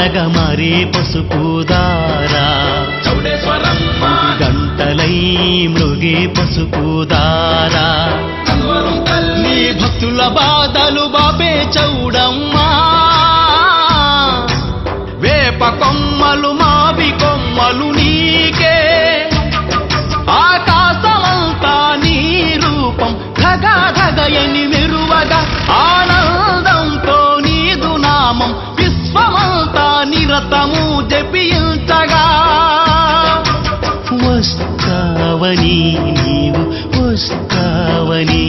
వానగా మారే పసుపుదారా గంటలై మృగే పసుపుదారా నీ భక్తుల బాధలు బాపే చౌడమ్మా వేప కొమ్మలు మావి కొమ్మలు నీకే ఆకాశమంతా నీ రూపం ధగధగయని మెరువగా ఆనందంతో నీదు నామం విశ్వమంతా నిరతము జపించగా వస్తావని నీవు వస్తావని